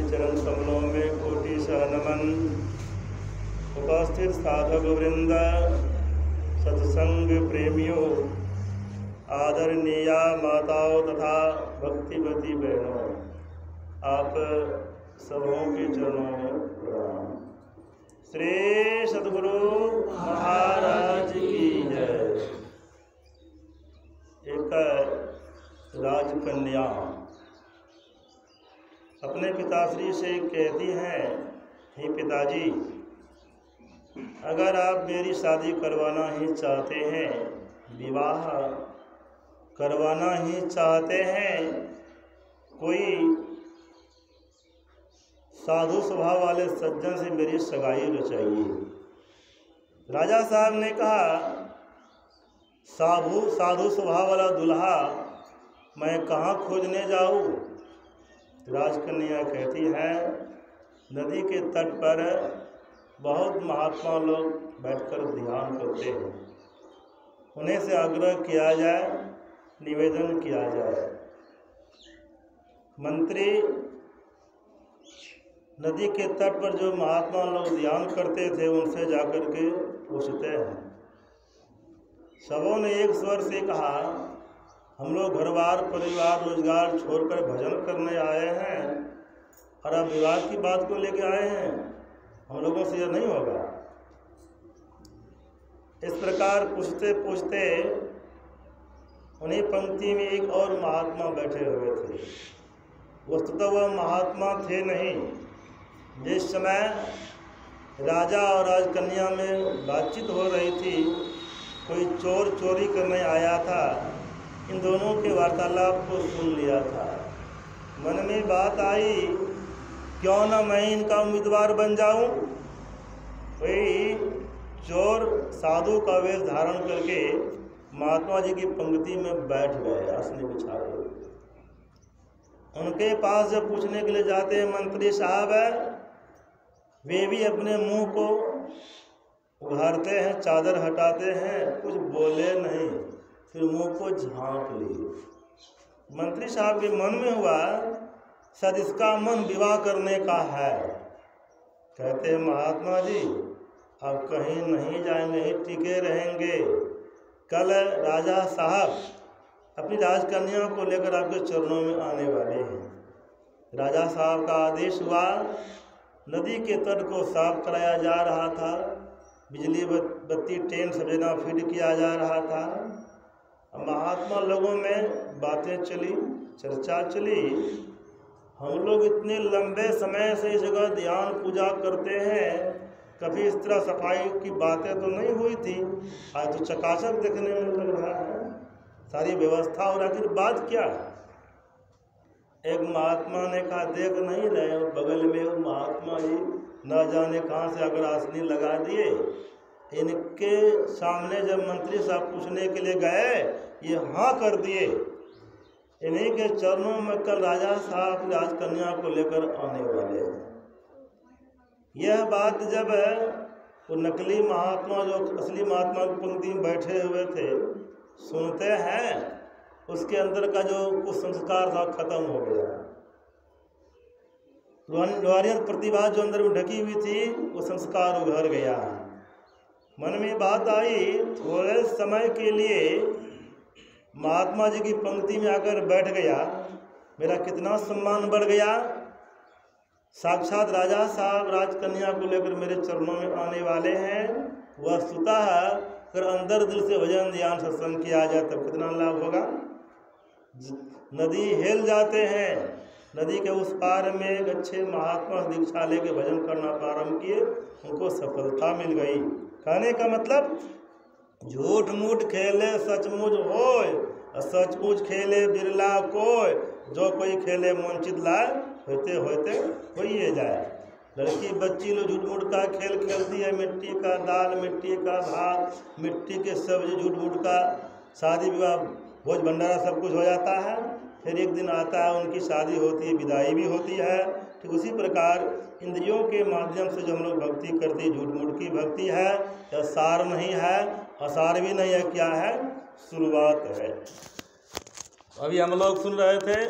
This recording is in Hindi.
चरण कमलों में कोटि सह नमन। उपस्थित साधक वृंद, सत्संग प्रेमियों, आदरणीय माताओं तथा भक्तिवती बहनों, आप सबों के चरणों में प्रणाम। श्री सद्गुरु महाराज की जय। एक राजकन्या अपने पिताश्री से कहती हैं, हे पिताजी, अगर आप मेरी शादी करवाना ही चाहते हैं, विवाह करवाना ही चाहते हैं, कोई साधु स्वभाव वाले सज्जन से मेरी सगाई रचाइए। राजा साहब ने कहा, साधु स्वभाव वाला दूल्हा मैं कहाँ खोजने जाऊँ? राजकन्या कहती है, नदी के तट पर बहुत महात्मा लोग बैठकर ध्यान करते हैं, उन्हें से आग्रह किया जाए, निवेदन किया जाए। मंत्री नदी के तट पर जो महात्मा लोग ध्यान करते थे उनसे जाकर के पूछते हैं। सबों ने एक स्वर से कहा, हम लोग घर बार परिवार रोजगार छोड़कर भजन करने आए हैं और अब विवाह की बात को लेकर आए हैं, हम लोगों से यह नहीं होगा। इस प्रकार पूछते पूछते उन्हीं पंक्ति में एक और महात्मा बैठे हुए थे। वस्तुतः वह महात्मा थे नहीं। जिस समय राजा और राजकन्या में बातचीत हो रही थी, कोई चोर चोरी करने आया था, इन दोनों के वार्तालाप को सुन लिया था। मन में बात आई, क्यों न मैं इनका उम्मीदवार बन जाऊं। वही चोर साधु का वेश धारण करके महात्मा जी की पंक्ति में बैठ गए, आसने बिछा गए। उनके पास जब पूछने के लिए जाते हैं, मंत्री साहब है, वे भी अपने मुंह को उघाड़ते हैं, चादर हटाते हैं, कुछ बोले नहीं, फिर मुंह को झांक लिए। मंत्री साहब के मन में हुआ, शायद इसका मन विवाह करने का है। कहते हैं, महात्मा जी अब कहीं नहीं जाएंगे, ही टिके रहेंगे। कल राजा साहब अपनी राजकन्या को लेकर आपके चरणों में आने वाले हैं। राजा साहब का आदेश हुआ, नदी के तट को साफ कराया जा रहा था, बिजली बत्ती टेंट सब जगह फिट किया जा रहा था। महात्मा लोगों में बातें चली, चर्चा चली, हम लोग इतने लंबे समय से इस जगह ध्यान पूजा करते हैं, कभी इस तरह सफाई की बातें तो नहीं हुई थी, आज तो चकाचक देखने में लग रहा है, सारी व्यवस्था हो रही थी, बात क्या है? एक महात्मा ने कहा, देख नहीं रहे बगल में वो महात्मा जी न जाने कहाँ से अगर आसनी लगा दिए। इनके सामने जब मंत्री साहब पूछने के लिए गए, ये हाँ कर दिए। इन्हीं के चरणों में कल राजा साहब राजकन्या को लेकर आने वाले हैं। यह बात जब वो नकली महात्मा जो असली महात्मा की पंक्ति में बैठे हुए थे सुनते हैं, उसके अंदर का जो कुछ संस्कार था खत्म हो गया। रूहानियत प्रतिभा जो अंदर में ढकी हुई थी, वो संस्कार उभर गया। मन में बात आई, थोड़े समय के लिए महात्मा जी की पंक्ति में आकर बैठ गया, मेरा कितना सम्मान बढ़ गया। साक्षात राजा साहब राजकन्या को लेकर मेरे चरणों में आने वाले हैं। वस्तुतः अगर अंदर दिल से भजन ध्यान सत्संग किया जाए तब कितना लाभ होगा। नदी हिल जाते हैं, नदी के उस पार में एक अच्छे महात्मा दीक्षा लेके भजन करना प्रारंभ किए, उनको सफलता मिल गई। कहने का मतलब, झूठ मूठ खेले सचमुच होय, सचमुच खेले बिरला कोय, जो कोई खेले मूंचित लाए, होते होते होइए जाए। लड़की बच्ची लोग झूठ मूठ का खेल खेलती है, मिट्टी का दाल, मिट्टी का भात, मिट्टी के सब्जी, झूठ मूठ का शादी विवाह भोज भंडारा सब कुछ हो जाता है। फिर एक दिन आता है, उनकी शादी होती है, विदाई भी होती है। ठीक उसी प्रकार इंद्रियों के माध्यम से जो हम लोग भक्ति करते हैं, झूठ मूठ की भक्ति है, यह सार नहीं है, असार भी नहीं है, क्या है, शुरुआत है। अभी हम लोग सुन रहे थे